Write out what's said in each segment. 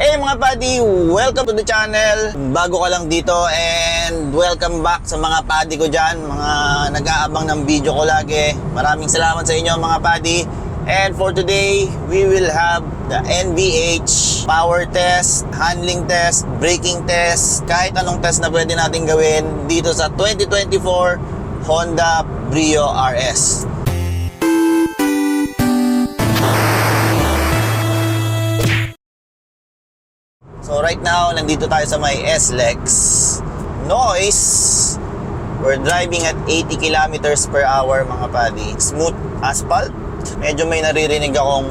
Hey mga buddy, welcome to the channel. Bago ka lang dito and welcome back sa mga buddy ko dyan, mga nag-aabang ng video ko lagi. Maraming salamat sa inyo mga buddy. And for today, we will have the NVH power test, handling test, braking test, kahit anong test na pwede natin gawin dito sa 2024 Honda Brio RS. So right now, nandito tayo sa may SLEX. Noise. We're driving at 80 kilometers per hour mga buddy. Smooth asphalt. Medyo may naririnig akong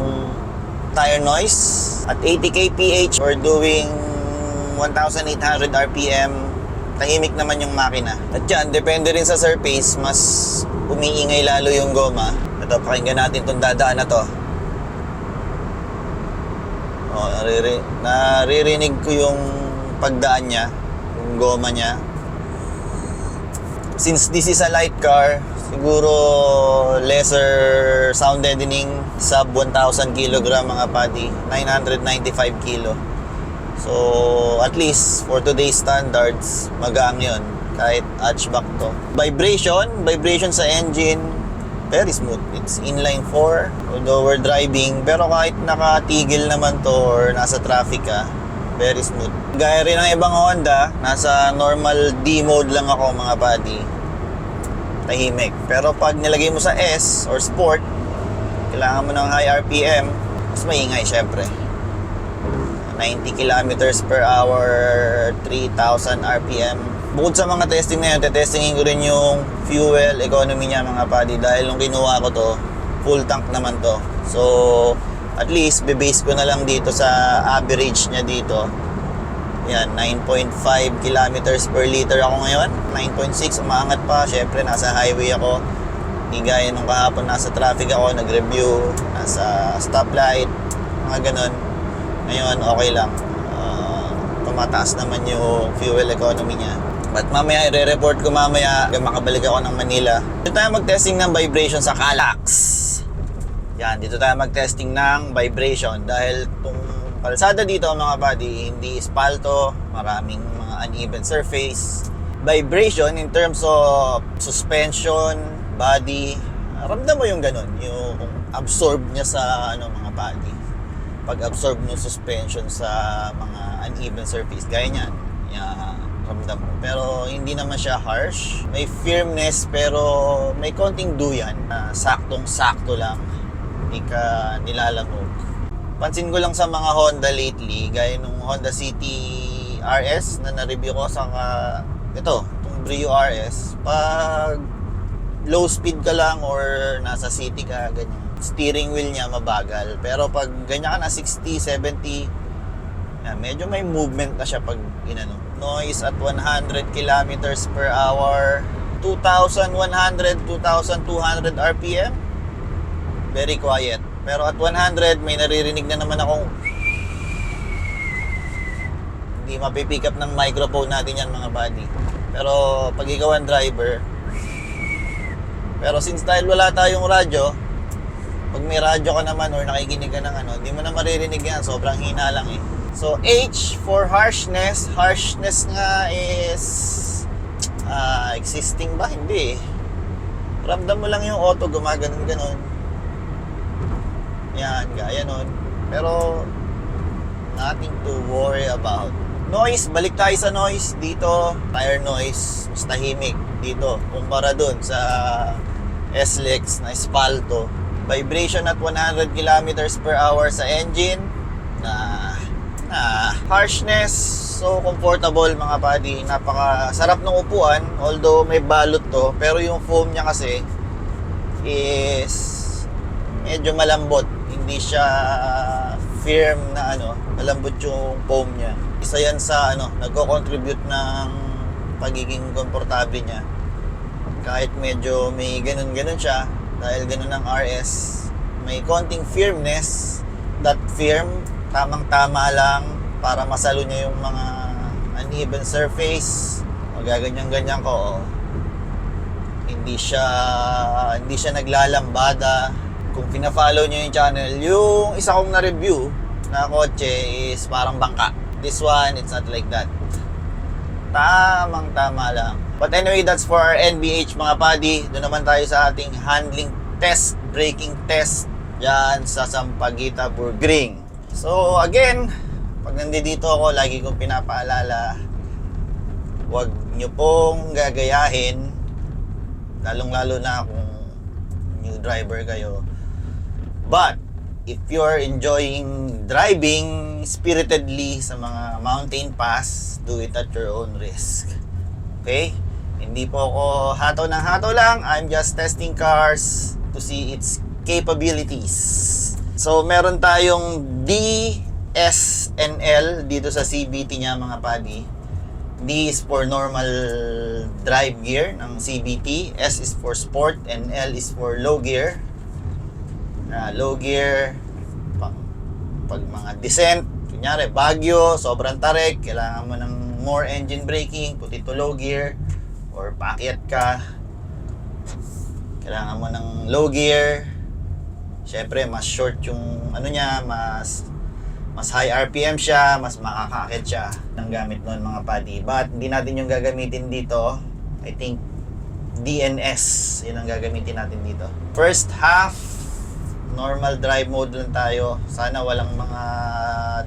tire noise. At 80 kph, we're doing 1,800 RPM. Tahimik naman yung makina. At yan, depende rin sa surface, mas umiingay lalo yung goma. Ito, pakinggan natin itong dadaan na to. Oh, naririnig ko yung pagdaan niya, yung goma niya. Since this is a light car, siguro lesser sound deadening, sub 1,000 kg mga buddy, 995 kilo. So at least for today's standards, magaan yun kahit hatchback to. Vibration sa engine, very smooth. It's inline 4, although we're driving, pero kahit nakatigil naman to or nasa traffic ka, very smooth. Gaya rin ng ibang Honda, nasa normal D mode lang ako mga buddy. Tahimik. Pero pag nilagay mo sa S or Sport, kailangan mo ng high RPM, mas maingay syempre. 90 kilometers per hour, 3,000 RPM. Bukod sa mga testing na yun, testingin ko rin yung fuel economy niya mga buddy. Dahil nung kinuha ko to, full tank naman to. So, at least, bebase ko na lang dito sa average niya dito. Yan, 9.5 kilometers per liter ako ngayon. 9.6, umaangat pa. Syempre, nasa highway ako. Hindi gaya nung kahapon, nasa traffic ako, nag-review, nasa stoplight, mga ganun. Ngayon, okay lang. Tumataas naman yung fuel economy niya. But mamaya, i-report ko mamaya hanggang makabalik ako ng Manila. Dito tayo mag-testing ng vibration sa Calax. Yan, dito tayo mag-testing ng vibration. Dahil itong kalsada dito mga buddy, hindi espalto, maraming mga uneven surface. Vibration in terms of suspension, body, ramdam mo yung ganun, yung absorb niya sa mga body. Pag-absorb ng suspension sa mga uneven surface, gaya niyan, ramdam mo. Pero hindi naman siya harsh. May firmness pero may konting duyan. Saktong-sakto lang. Hindi ka nilalamog. Pansin ko lang sa mga Honda lately, gaya nung Honda City RS na na-review ko sa itong Brio RS. Pag low speed ka lang or nasa city ka, ganyan, steering wheel niya mabagal. Pero pag ganyan ka na 60, 70, medyo may movement na siya pag inano. Noise at 100 kilometers per hour, 2,100, 2,200 RPM. Very quiet. Pero at 100, may naririnig na naman akong hindi mapipick up ng microphone natin yan mga buddy. Pero pag ikaw ang driver, pero since dahil wala tayong radyo, pag may radyo ka naman or nakikinig ka ng hindi mo na maririnig yan. Sobrang hina lang eh. So, H for harshness. Harshness nga is existing ba? Hindi eh. Ramdam mo lang yung auto, gumaganon-ganon. Yan, gaya nun. Pero, nothing to worry about. Noise, balik tayo sa noise. Dito, tire noise, mas tahimik. Dito, kumpara dun sa SLEX na espalto. Vibration at 100 kilometers per hour sa engine. Harshness, so comfortable mga buddy. Napakasarap ng upuan, although may balot to. Pero yung foam niya kasi is medyo malambot. Hindi siya firm na malambot yung foam niya. Isa yan sa nagko-contribute ng pagiging komportable niya. Kahit medyo may ganun-ganun siya, dahil ganun ang RS, may konting firmness. That firm, tamang-tama lang para masalo niya yung mga uneven surface. Magaganyan-ganyan ko. Hindi siya naglalambada. Kung pina-follow niyo yung channel, yung isa kong na-review na kotse is parang bangka. This one, it's not like that. Tamang-tama lang. But anyway, that's for our NBH mga buddy. Doon naman tayo sa ating handling test, braking test dyan sa Sampaguita, Burgring. So again, pag nandito ako, lagi kong pinapaalala, huwag nyo pong gagayahin, lalong-lalo na kung new driver kayo. But if you're enjoying driving spiritedly sa mga mountain pass, do it at your own risk. Okay? Hindi po ako hataw ng hataw lang. I'm just testing cars to see its capabilities. So, meron tayong D, S, and L dito sa CVT niya mga buddy. D is for normal drive gear ng CVT. S is for sport and L is for low gear. Low gear, pag mga descent, kunyari Baguio, sobrang tarik, kailangan mo ng more engine braking, put it to low gear. Or paakyat ka, kailangan mo ng low gear. Syempre, mas short yung ano niya, mas high RPM siya, mas makakaakit siya ng gamit noon mga buddy. But hindi natin yung gagamitin dito. I think DNS, yun ang gagamitin natin dito. First half, normal drive mode lang tayo. Sana walang mga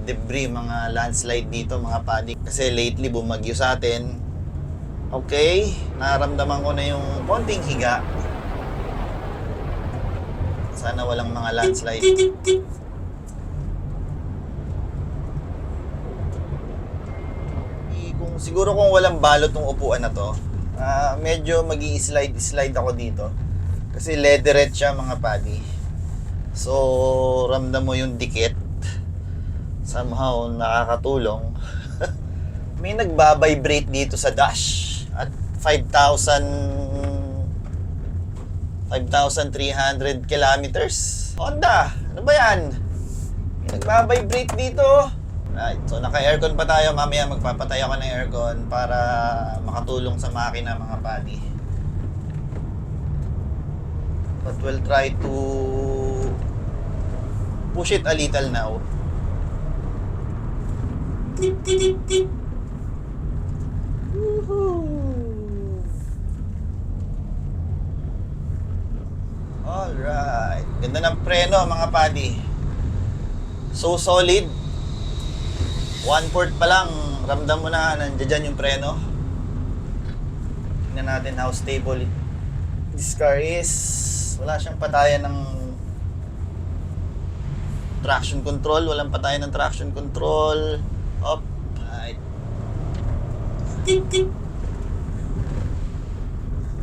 debris, mga landslide dito mga buddy. Kasi lately bumagyo sa atin. Okay, naramdaman ko na yung konting higa. Sana walang mga landslide. Siguro kung walang balot ng upuan na to, medyo mag-i-slide ako dito. Kasi leatherette siya mga buddy. So, ramdam mo yung dikit. Somehow, nakakatulong. May nagbabibrate dito sa dash at 5,300 kilometers. Honda, ano ba yan? May nagbabibrate dito. Right, so naka-aircon pa tayo. Mamaya magpapatay ako ng aircon para makatulong sa makina mga buddy. But we'll try to push it a little now. Alright, ganda ng preno mga buddy. So solid. 1/4 pa lang, ramdam mo na nandiyan yung preno. Tingnan natin how stable this car is. Wala siyang patayan ng traction control. Walang patayan ng traction control. Up. Right.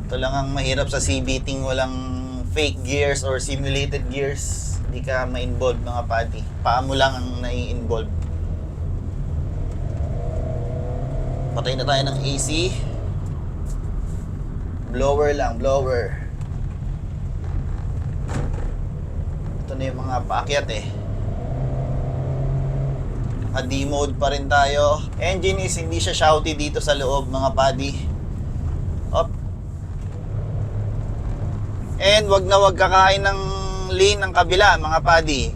Ito lang ang mahirap sa CVT, walang fake gears or simulated gears. Hindi ka ma-involve mga buddy. Paa mo lang ang nai-involve. Patay na tayo ng AC. Blower lang, blower. Ito na yung mga paakyat eh. Naka-D-mode pa rin tayo. Engine is hindi siya shouty dito sa loob mga buddy. Up. And wag na wag kakain ng lane ng kabila mga buddy.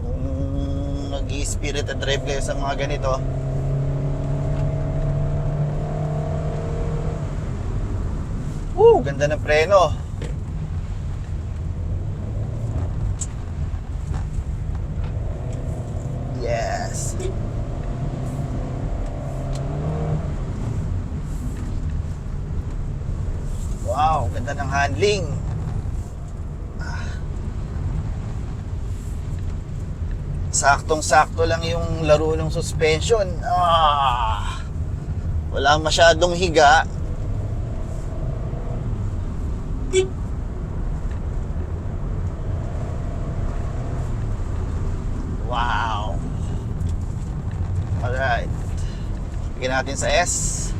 Kung nag-i-spirited drive kayo sa mga ganito. Ganda ng preno. Yes. Wow, ganda ng handling. Saktong-sakto lang yung laro ng suspension. Wala masyadong higa. Wow. Alright. Bigyan natin sa S.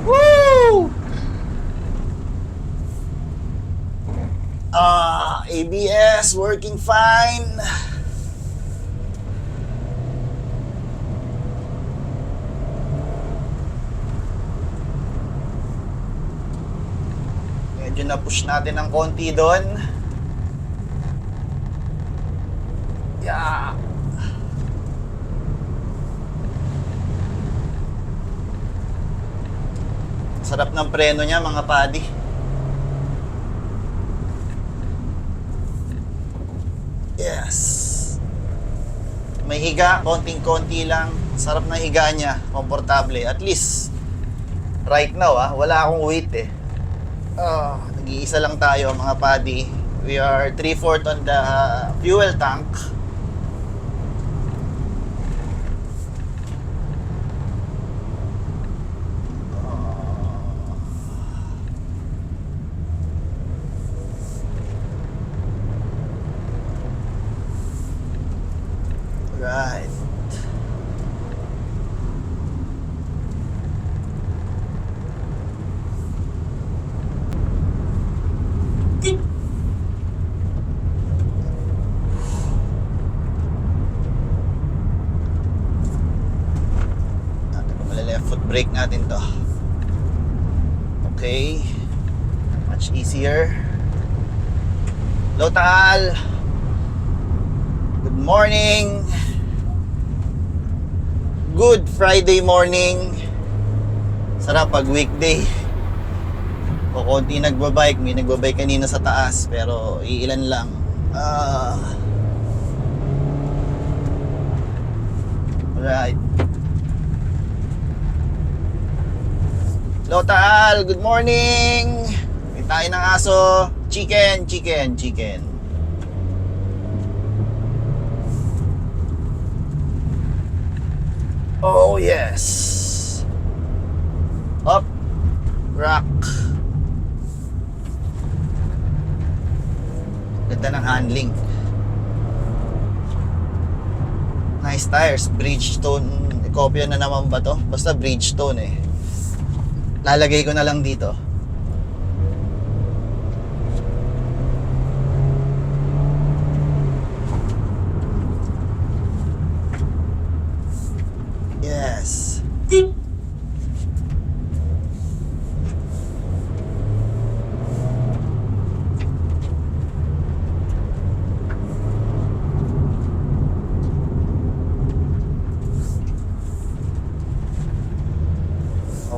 Woo! ABS working fine. Medyo na-push natin ng konti doon. Yeah. Sarap ng preno niya mga padi. Yes. May higa, konting-konti lang. Sarap na higa niya, komportable. At least right now wala akong weight eh. Nag-iisa lang tayo mga padi. We are 3/4 on the fuel tank. Right. Left foot brake natin to. Okay. Much easier. Hello, Taal. Good morning. Good Friday morning. Sarap pag weekday. O konti nagbabike. May nagbabike kanina sa taas. Pero iilan lang. Alright. Hello, Taal. Good morning. May tayo ng aso. Chicken. Oh, yes. Up. Rock. Ganda ng handling. Nice tires. Bridgestone. Kopya na naman ba to? Basta Bridgestone eh. Lalagay ko na lang dito. Yes.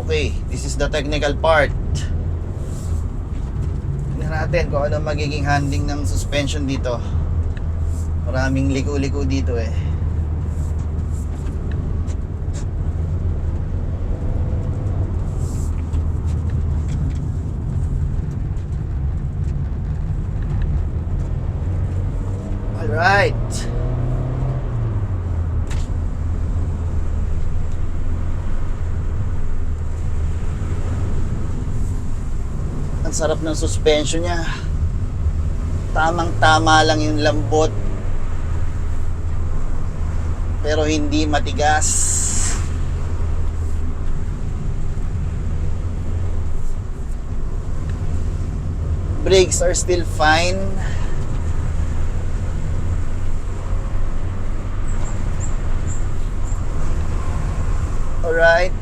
Okay, this is the technical part. Tingnan natin kung ano magiging handling ng suspension dito. Maraming liko-liko dito eh. Alright. Ang sarap ng suspension niya. Tamang-tama lang yung lambot. Pero hindi matigas. Brakes are still fine. Alright.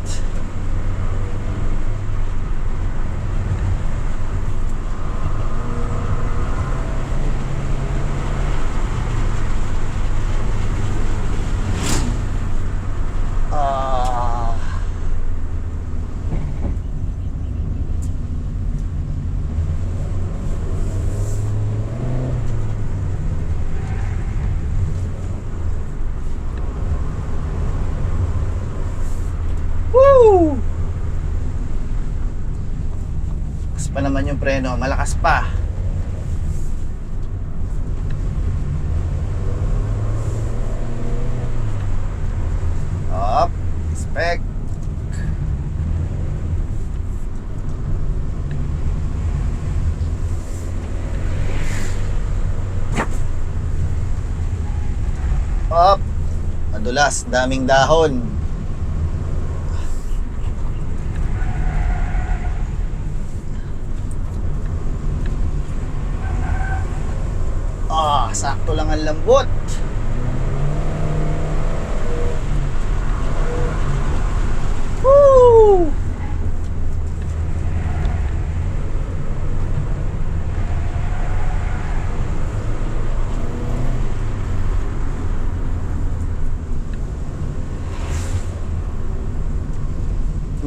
Woo! Malakas pa naman yung preno, malakas pa. Up, spec. Up. Madulas, daming dahon. Saktong-sakto lang ang lambot. Woo!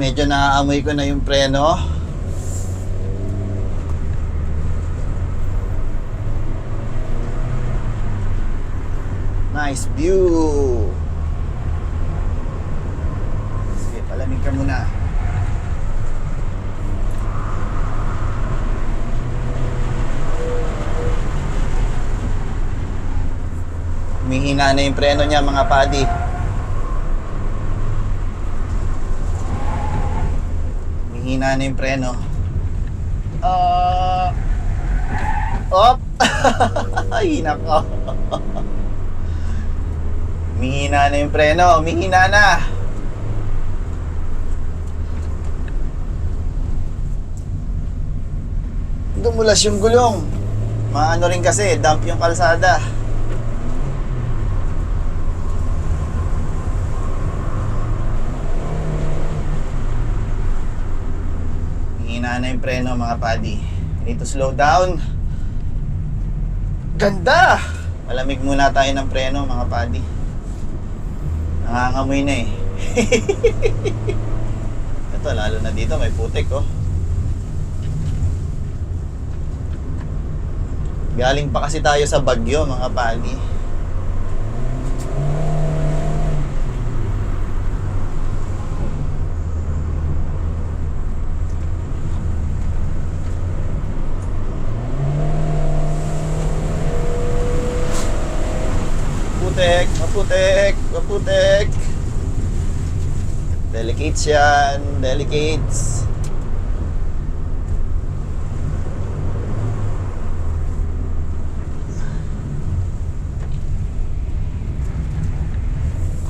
Medyo naaamoy ko na yung preno. Nice view. Sige, palamig ka muna. Humihina na yung preno niya, mga padi. Humihina na yung preno. Op! Ay, nako. Humihina na yung preno. Humihina na. Dumulas yung gulong. Maano rin kasi, dump yung kalsada. Humihina na yung preno, mga padi. Need to slow down. Ganda! Malamig muna tayo ng preno, mga padi. Nangangamoy na eh. Ito, lalo na dito, may putik oh. Galing pa kasi tayo sa bagyo, mga padi. Maputek. Delicates yan, delicates.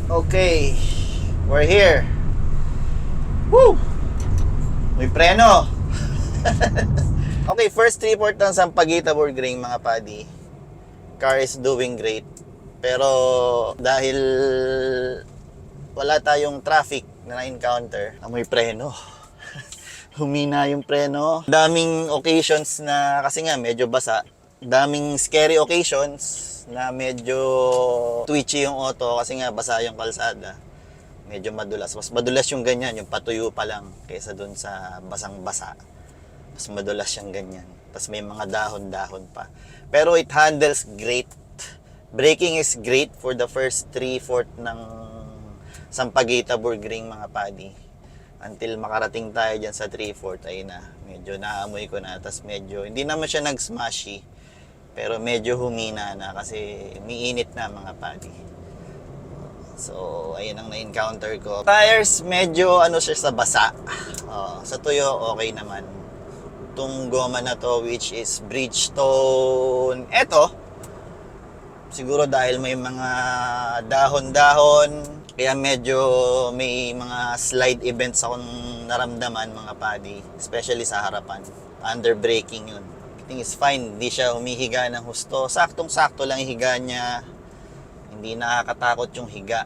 Okay, we're here. Woo! May preno. Okay, first report ng Sampaguita Burgring, mga padi. Car is doing great. Pero dahil wala tayong traffic na na-encounter, amoy preno. Humina yung preno. Daming occasions na, kasi nga medyo basa, daming scary occasions na medyo twitchy yung auto kasi nga basa yung kalsada. Medyo madulas. Mas madulas yung ganyan, yung patuyo pa lang kaysa dun sa basang-basa. Mas madulas yung ganyan. Tapos may mga dahon-dahon pa. Pero it handles great. Braking is great for the first 3/4 ng Sampaguita Burgring, mga padi. Until makarating tayo dyan sa 3/4, ay na. Medyo naamoy ko na. Tapos medyo, hindi naman siya nag-smashy. Pero medyo humina na kasi umiinit na, mga padi. So, ayun ang na-encounter ko. Tires, medyo ano siya sa basa. Sa tuyo, okay naman. Itong goma na to, which is Bridgestone. Eto, siguro dahil may mga dahon-dahon, kaya medyo may mga slide events akong naramdaman, mga padi. Especially sa harapan. Under braking yun. I think it's fine. Hindi siya humihiga ng husto. Saktong-sakto lang higa niya. Hindi nakakatakot yung higa.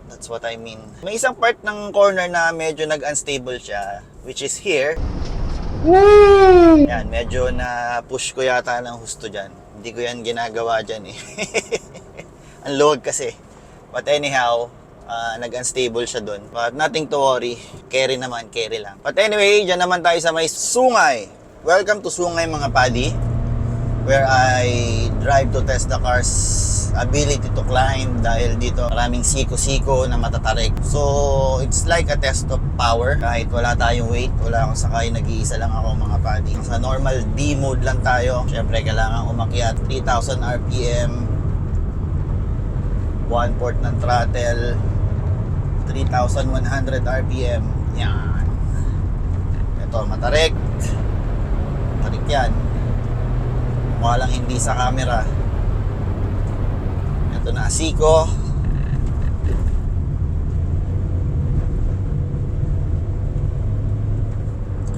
That's what I mean. May isang part ng corner na medyo nag-unstable siya, which is here. Yan, medyo na-push ko yata ng husto dyan. Hindi ko yan ginagawa dyan eh. Ang luwag kasi. But anyhow, nag-unstable siya dun. But nothing to worry. Carry naman, carry lang. But anyway, dyan naman tayo sa may Sungay. Welcome to Sungay, mga padi. Where I drive to test the car's ability to climb dahil dito maraming siko-siko na matatarik. So, it's like a test of power. Kahit wala tayong weight, wala akong sakay, nag-iisa lang ako, mga padi. Sa normal D mode lang tayo. Siyempre, kailangan umakyat 3,000 RPM. 1/4 ng throttle. 3,100 RPM. Yan. Ito, matarik. Matarik yan. Mukha lang hindi sa camera. Ito na, siko.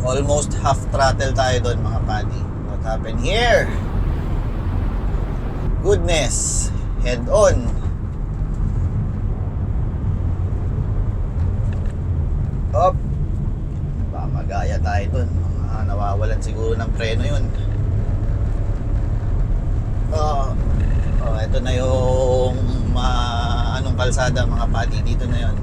Almost half throttle tayo doon, mga padi. What happened here? goodness. Head on. Up. Baka magaya tayo dun. Nawawalan siguro ng preno yun. Ito na yung anong kalsada mga pati. Dito na yun.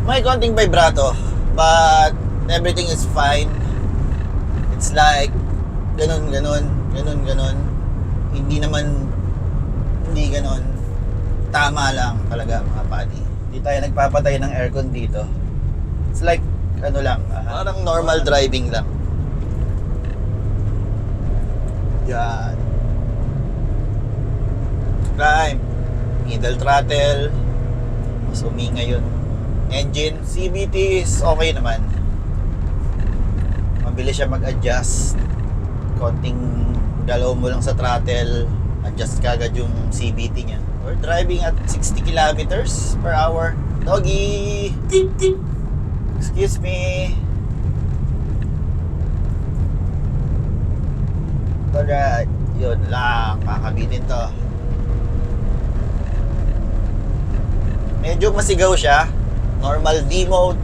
May konting vibrato, but everything is fine. It's like ganun. Hindi ganun. Tama lang talaga mga pati. Hindi tayo nagpapatay ng aircon dito. It's like ano lang, parang normal driving lang. Yan. Climb. Middle throttle. Mas huminga yun. Engine, CVT is okay naman. Mabilis siya mag-adjust. Konting galaw mo lang sa throttle, adjust kagad yung CVT niya. We're driving at 60 kilometers per hour. Doggy! Excuse me. Alright, yun lang. Kakabitin to. Medyo masigaw siya. Normal D mode.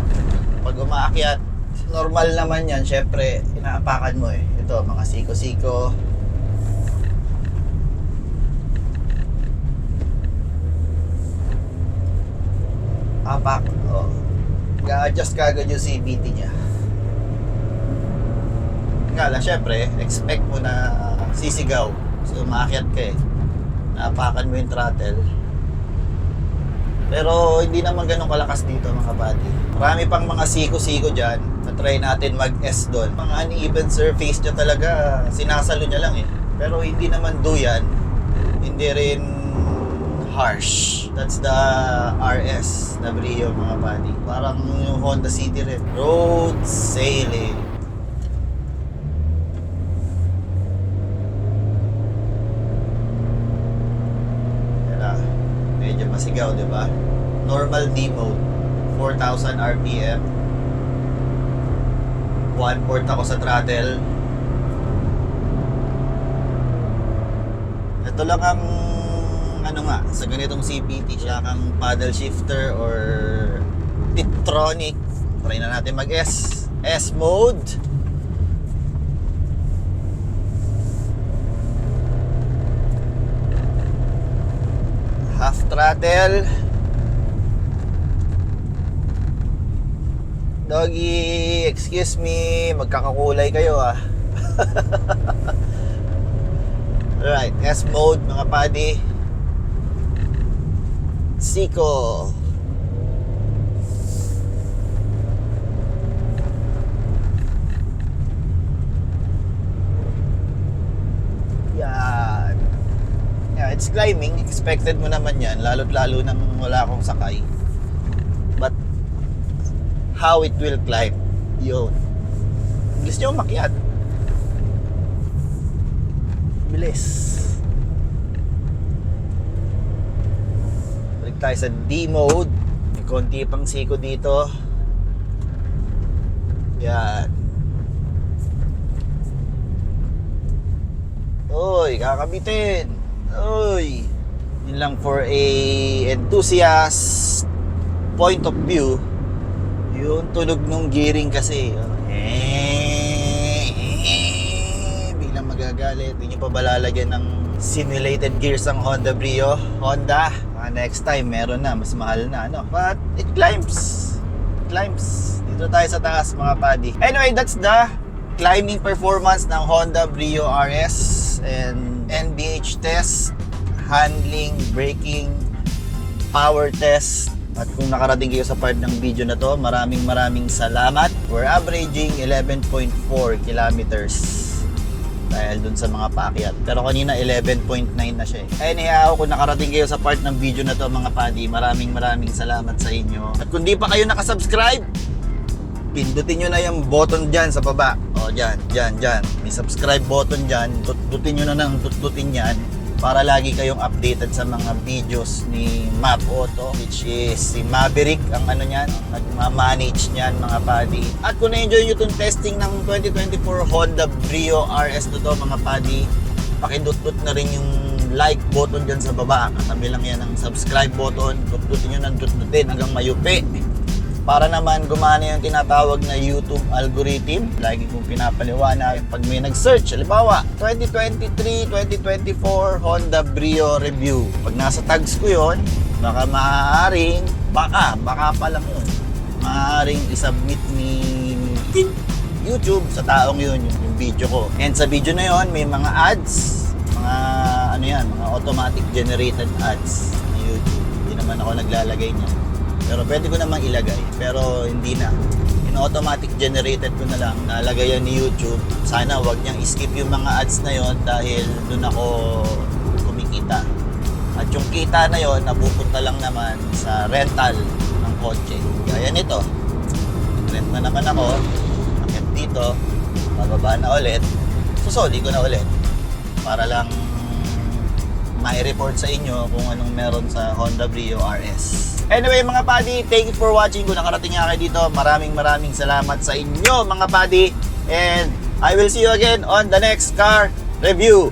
Pag umaakyat, normal naman yan. Syempre, inaapakan mo eh. Ito, mga siko-siko. Apak. Ga-adjust kagad yung CVT niya. Nga lang, syempre, expect mo na sisigaw. So, umaakyat ka eh. Naapakan mo yung throttle. Pero hindi naman ganun kalakas dito mga buddy. Marami pang mga siko-siko dyan. Na-try natin mag-S doon. Mga uneven surface niya talaga. Sinasalo niya lang eh. Pero hindi naman duyan. Hindi rin harsh. That's the RS na Brio mga buddy. Parang yung Honda City rin. Road sailing. Medyo masigaw, di ba? Normal D mode, 4,000 RPM. 1/4 ako sa throttle. Ito lang ang ano nga, sa ganitong CVT, siya kang paddle shifter or Tiptronic. Try na natin mag-S. S mode. Half throttle. Doggy, excuse me, magkakakulay kayo ah. Alright, S mode mga buddy. Siko. Yan. Yeah, it's climbing. Expected mo naman yan. Lalo't lalo nang wala akong sakay. But how it will climb, yun. Bilis nyo umakyat. Bilis. Balik tayo sa D mode. May konti pang siko dito. Yan. Oy, kakabitin. Oy. Yun lang for a enthusiast point of view. Yung tunog nung gearing kasi. Biglang magagalit. Hindi nyo pa ba lalagyan ng simulated gears ang Honda Brio? Honda, next time meron na, mas mahal na ano. But it climbs. It climbs. Dito tayo sa taas mga buddy. Anyway, that's the climbing performance ng Honda Brio RS and NVH test, handling, braking, power test. At kung nakarating kayo sa part ng video na to, maraming salamat. We're averaging 11.4 kilometers dahil dun sa mga paakyat. Pero kanina 11.9 na siya eh. Anyhow, kung nakarating kayo sa part ng video na to mga buddy, maraming salamat sa inyo. At kung di pa kayo nakasubscribe, pindutin nyo na yung button dyan sa baba. O, dyan. May subscribe button dyan. Dutin nyo na ng dutin yan para lagi kayong updated sa mga videos ni Map Auto, which is si Maverick ang ano niyan, nagma-manage niyan mga buddy. At kung na-enjoy nyo itong testing ng 2024 Honda Brio RS na to mga buddy, pakindut-dut na rin yung like button dyan sa baba. Katabi lang yan ng subscribe button. Dutin nyo ng dutin hanggang mayupi. Para naman gumana yung tinatawag na YouTube algorithm. Lagi kong pinapaliwanag pag may nag-search. Halimbawa, 2023, 2024 Honda Brio review. Pag nasa tags ko yon, baka maaaring, baka pa lang yun, maaaring isubmit ni YouTube sa taong yun, yung video ko. And sa video na yon, may mga ads, mga ano yan, mga automatic generated ads na YouTube. Hindi naman ako naglalagay niya. Pero pwede ko namang ilagay, pero hindi na. In-automatic generated ko na lang, nalagay yan ni YouTube. Sana wag niyang skip yung mga ads na yon dahil doon ako kumikita. At yung kita na yon napupunta lang naman sa rental ng kotse. Gaya nito, rent na naman ako, akit dito, bababa na ulit, susoli ko na ulit para lang mai-report sa inyo kung anong meron sa Honda Brio RS. Anyway mga buddy, thank you for watching. Kung nakarating nga kayo dito, maraming salamat sa inyo mga buddy. And I will see you again on the next car review.